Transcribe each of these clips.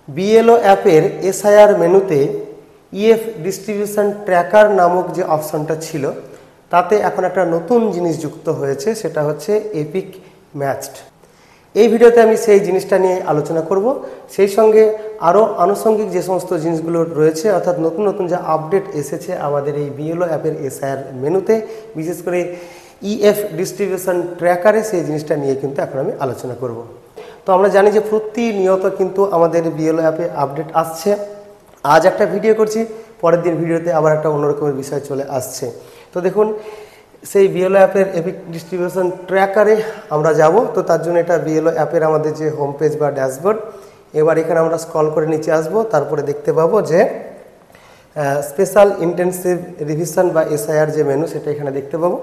BLO অ্যাপের SIR মেনুতে EF distribution tracker নামক যে অপশনটা ছিল তাতে এখন একটা নতুন জিনিস যুক্ত হয়েছে, সেটা হচ্ছে এপিক ম্যাচড। এই ভিডিওতে আমি সেই জিনিসটা নিয়ে আলোচনা করব, সেই সঙ্গে আরও আনুষঙ্গিক যে সমস্ত জিনিসগুলো রয়েছে, অর্থাৎ নতুন নতুন যে আপডেট এসেছে আমাদের এই বিএলও অ্যাপের এসআইআর মেনুতে, বিশেষ করে ইএফ ডিস্ট্রিবিউশন ট্র্যাকারে, সেই জিনিসটা নিয়ে কিন্তু এখন আমি আলোচনা করব। তো আমরা জানি যে প্রতিনিয়ত কিন্তু আমাদের বিএলও অ্যাপে আপডেট আসছে। আজ একটা ভিডিও করছি, পরের দিন ভিডিওতে আবার একটা অন্যরকমের বিষয় চলে আসছে। তো দেখুন, সেই বিএলও অ্যাপের এপিক ডিস্ট্রিবিউশন ট্র্যাকারে আমরা যাব। তো তার জন্য এটা বিএলও অ্যাপের আমাদের যে হোম পেজ বা ড্যাশবোর্ড, এবার এখানে আমরা স্ক্রল করে নিচে আসব, তারপরে দেখতে পাবো যে স্পেশাল ইন্টেনসিভ রিভিশন বা এসআইআর যে মেনু, সেটা এখানে দেখতে পাবো।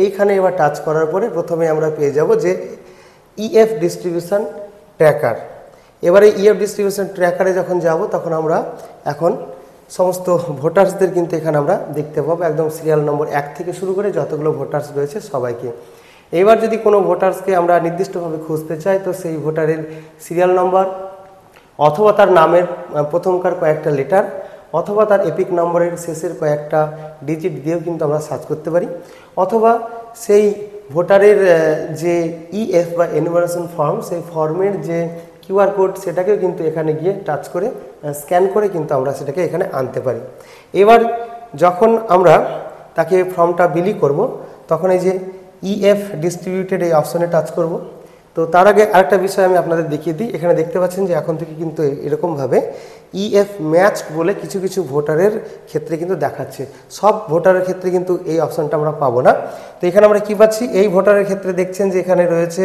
এইখানে এবার টাচ করার পরে প্রথমে আমরা পেয়ে যাব যে ইএফ ডিস্ট্রিবিউশন ট্র্যাকার। এবারে ইএফ ডিস্ট্রিবিউশন ট্র্যাকারে যখন যাব তখন আমরা এখন সমস্ত ভোটার্সদের কিন্তু এখানে আমরা দেখতে পাবো, একদম সিরিয়াল নম্বর 1 থেকে শুরু করে যতগুলো ভোটার্স রয়েছে সবাইকে। এবার যদি কোনো ভোটার্সকে আমরা নির্দিষ্টভাবে খুঁজতে চাই, তো সেই ভোটারের সিরিয়াল নম্বর অথবা তার নামের প্রথমকার কয়েকটা লেটার অথবা তার এপিক নম্বরের শেষের কয়েকটা ডিজিট দিয়েও কিন্তু আমরা সার্চ করতে পারি, অথবা সেই ভোটারের যে ইএফ বা এনুমারেশন ফর্ম, সেই ফর্মের যে কিউআর কোড, সেটাকেও কিন্তু এখানে গিয়ে টাচ করে স্ক্যান করে কিন্তু আমরা সেটাকে এখানে আনতে পারি। এবার যখন আমরা তাকে ফর্মটা বিলি করব, তখন এই যে ইএফ ডিস্ট্রিবিউটেড এই অপশনে টাচ করব। তো তার আগে আরেকটা বিষয় আমি আপনাদের দেখিয়ে দিই। এখানে দেখতে পাচ্ছেন যে এখন থেকে কিন্তু এরকমভাবে ইএফ ম্যাচ বলে কিছু কিছু ভোটারের ক্ষেত্রে কিন্তু দেখাচ্ছে। সব ভোটারের ক্ষেত্রে কিন্তু এই অপশনটা আমরা পাবো না। তো এখানে আমরা কি পাচ্ছি, এই ভোটারের ক্ষেত্রে দেখছেন যে এখানে রয়েছে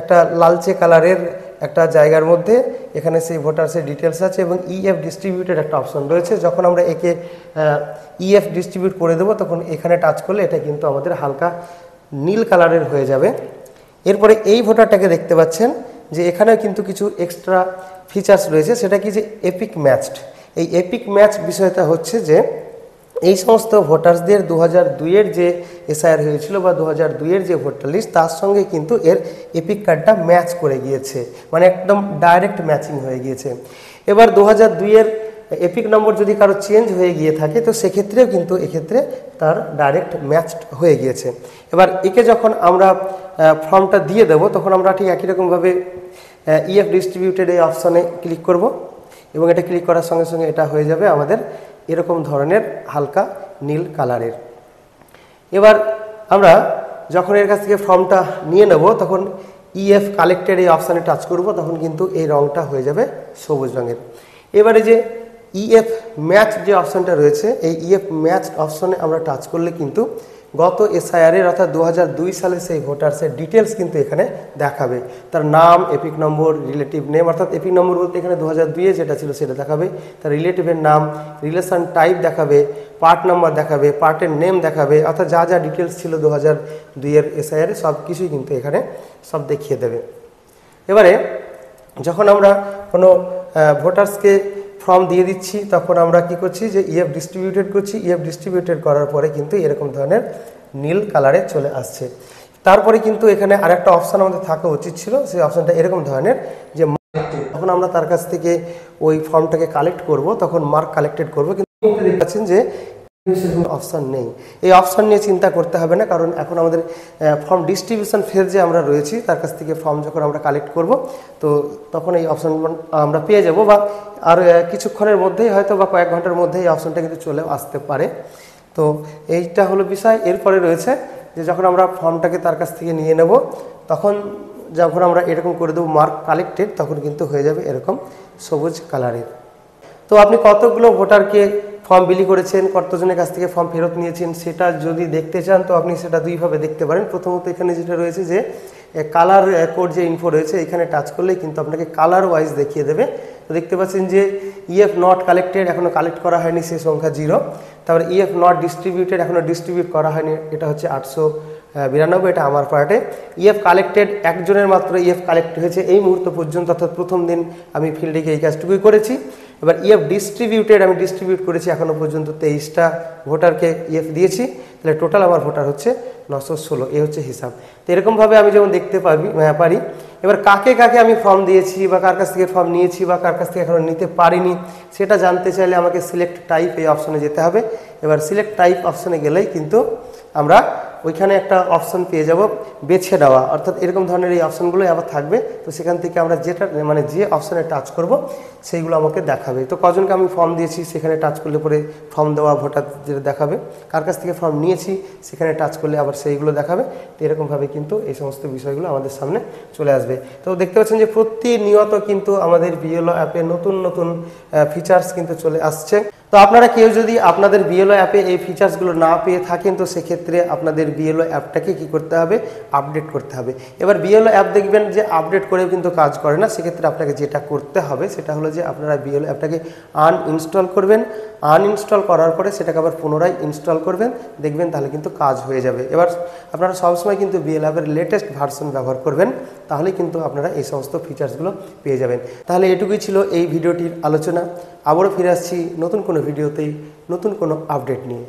একটা লালচে কালারের একটা জায়গার মধ্যে, এখানে সেই ভোটার্সের ডিটেলস আছে এবং ইএফ ডিস্ট্রিবিউটেড একটা অপশন রয়েছে। যখন আমরা একে ইএফ ডিস্ট্রিবিউট করে দেবো, তখন এখানে টাচ করলে এটা কিন্তু আমাদের হালকা নীল কালারের হয়ে যাবে। এরপরে এই ভোটারটাকে দেখতে পাচ্ছেন যে এখানেও কিন্তু কিছু এক্সট্রা ফিচার্স রয়েছে, সেটা কি যে এপিক ম্যাচড। এই এপিক ম্যাচ বিষয়টা হচ্ছে যে এই সমস্ত ভোটার্সদের 2002-এর যে এসআইআর হয়েছিল বা 2002-এর যে ভোটার লিস্ট, তার সঙ্গে কিন্তু এর এপিক কার্ডটা ম্যাচ করে গিয়েছে, মানে একদম ডাইরেক্ট ম্যাচিং হয়ে গিয়েছে। এবার 2002-এর এপিক নম্বর যদি কারো চেঞ্জ হয়ে গিয়ে থাকে, তো সেক্ষেত্রেও কিন্তু এক্ষেত্রে তার ডাইরেক্ট ম্যাচড হয়ে গিয়েছে। এবার একে যখন আমরা ফর্মটা দিয়ে দেব, তখন আমরা ঠিক একই রকমভাবে ইএফ ডিস্ট্রিবিউটেড এই অপশানে ক্লিক করব এবং এটা ক্লিক করার সঙ্গে সঙ্গে এটা হয়ে যাবে আমাদের এরকম ধরনের হালকা নীল কালারের। এবার আমরা যখন এর কাছ থেকে ফর্মটা নিয়ে নেব, তখন ইএফ কালেক্টেড এই অপশানে টাচ করব, তখন কিন্তু এই রঙটা হয়ে যাবে সবুজ রঙের। এবারে যে ইএফ ম্যাচ যে অপশানটা রয়েছে, এই ইএফ ম্যাচ অপশানে আমরা টাচ করলে কিন্তু গত এসআইআরের অর্থাৎ 2002 সালে সেই ভোটার্সের ডিটেলস কিন্তু এখানে দেখাবে। তার নাম, এপিক নম্বর, রিলেটিভ নেম, অর্থাৎ এপিক নম্বর বলতে এখানে 2002-এ যেটা ছিল সেটা দেখাবে, তার রিলেটিভের নাম, রিলেশন টাইপ দেখাবে, পার্ট নাম্বার দেখাবে, পার্টের নেম দেখাবে, অর্থাৎ যা যা ডিটেলস ছিল 2002-এর এসআইআরে সব কিছুই কিন্তু এখানে সব দেখিয়ে দেবে। এবারে যখন আমরা কোনো ভোটার্সকে ফর্ম দিয়ে দিচ্ছি, তখন আমরা কি করছি যে ইএফ ডিস্ট্রিবিউটেড করছি। ইএফ ডিস্ট্রিবিউটেড করার পরে কিন্তু এরকম ধরনের নীল কালারে চলে আসছে। তারপরে কিন্তু এখানে আরেকটা অপশান আমাদের থাকা উচিত ছিল, সেই অপশানটা এরকম ধরনের যে যখন আমরা তার কাছ থেকে ওই ফর্মটাকে কালেক্ট করব, তখন মার্ক কালেক্টেড করব, কিন্তু দেখতে পাচ্ছেন যে অপশান নেই। এই অপশান নিয়ে চিন্তা করতে হবে না, কারণ এখন আমাদের ফর্ম ডিস্ট্রিবিউশন ফেজ যে আমরা রয়েছি, তার কাছ থেকে ফর্ম যখন আমরা কালেক্ট করব, তো তখন এই অপশান আমরা পেয়ে যাব, বা আর কিছুক্ষণের মধ্যেই হয়তো বা কয়েক ঘন্টার মধ্যেই এই অপশানটা কিন্তু চলে আসতে পারে। তো এইটা হলো বিষয়। এরপরে রয়েছে যে যখন আমরা ফর্মটাকে তার কাছ থেকে নিয়ে নেব, তখন যখন আমরা এরকম করে দেবো মার্ক কালেক্টেড, তখন কিন্তু হয়ে যাবে এরকম সবুজ কালারের। তো আপনি কতগুলো ভোটারকে ফর্ম বিলি করেছেন, কতজনের কাছ থেকে ফর্ম ফেরত নিয়েছেন, সেটা যদি দেখতে চান তো আপনি সেটা দুইভাবে দেখতে পারেন। প্রথমত এখানে যেটা রয়েছে যে কালার কোড যে ইনফো রয়েছে, এখানে টাচ করলেই কিন্তু আপনাকে কালার ওয়াইজ দেখিয়ে দেবে। তো দেখতে পাচ্ছেন যে ইএফ নট কালেক্টেড, এখনও কালেক্ট করা হয়নি, সেই সংখ্যা 0। তারপরে ইএফ নট ডিস্ট্রিবিউটেড, এখনও ডিস্ট্রিবিউট করা হয়নি, এটা হচ্ছে 892, এটা আমার পার্টে। ইএফ কালেক্টেড, একজনের মাত্র ইএফ কালেক্ট হয়েছে এই মুহূর্ত পর্যন্ত, অর্থাৎ প্রথম দিন আমি ফিল্ডে গিয়ে এই কাজটুকুই করেছি। এবার ইএফ ডিস্ট্রিবিউটেড, আমি ডিস্ট্রিবিউট করেছি এখনও পর্যন্ত 23টা ভোটারকে ইএফ দিয়েছি, তাহলে টোটাল আমার ভোটার হচ্ছে 916 এই হচ্ছে হিসাব। তো এরকমভাবে আমি যেমন দেখতে পারি। এবার কাকে কাকে আমি ফর্ম দিয়েছি বা কার কাছ থেকে ফর্ম নিয়েছি বা কার কাছ থেকে এখনো নিতে পারিনি সেটা জানতে চাইলে আমাকে সিলেক্ট টাইপ এই অপশনে যেতে হবে। এবার সিলেক্ট টাইপ অপশনে গেলেই কিন্তু আমরা ওইখানে একটা অপশন পেয়ে যাব বেছে দেওয়া, অর্থাৎ এরকম ধরনের এই অপশনগুলোই আবার থাকবে। তো সেখান থেকে আমরা যেটা মানে যে অপশনে টাচ করব সেইগুলো আমাকে দেখাবে। তো কজনকে আমি ফর্ম দিয়েছি সেখানে টাচ করলে পরে ফর্ম দেওয়া ভোটার যেটা দেখাবে, কার কাছ থেকে ফর্ম নিয়েছি সেখানে টাচ করলে আবার সেইগুলো দেখাবে। তো এরকমভাবে কিন্তু এই সমস্ত বিষয়গুলো আমাদের সামনে চলে আসবে। তো দেখতে পাচ্ছেন যে প্রতিনিয়ত কিন্তু আমাদের বিএলও অ্যাপে নতুন নতুন ফিচার্স কিন্তু চলে আসছে। তো আপনারা কেউ যদি আপনাদের বিএলও অ্যাপে এই ফিচার্সগুলো না পেয়ে থাকেন তো সেক্ষেত্রে আপনাদের বিএলও অ্যাপটাকে কি করতে হবে, আপডেট করতে হবে। এবার বিএলও অ্যাপ দেখবেন যে আপডেট করেও কিন্তু কাজ করে না, সেক্ষেত্রে আপনাকে যেটা করতে হবে সেটা হলো যে আপনারা বিএলও অ্যাপটাকে আনইনস্টল করবেন। আনইনস্টল করার পরে সেটাকে আবার পুনরায় ইনস্টল করবেন, দেখবেন তাহলে কিন্তু কাজ হয়ে যাবে। এবার আপনারা সবসময় কিন্তু বিএলও অ্যাপের লেটেস্ট ভার্সন ব্যবহার করবেন, তাহলে কিন্তু আপনারা এই সমস্ত ফিচার্সগুলো পেয়ে যাবেন। তাহলে এটুকুই ছিল এই ভিডিওটির আলোচনা। আবারও ফিরে আসছি নতুন কোনো ভিডিওতেই নতুন কোনো আপডেট নিয়ে।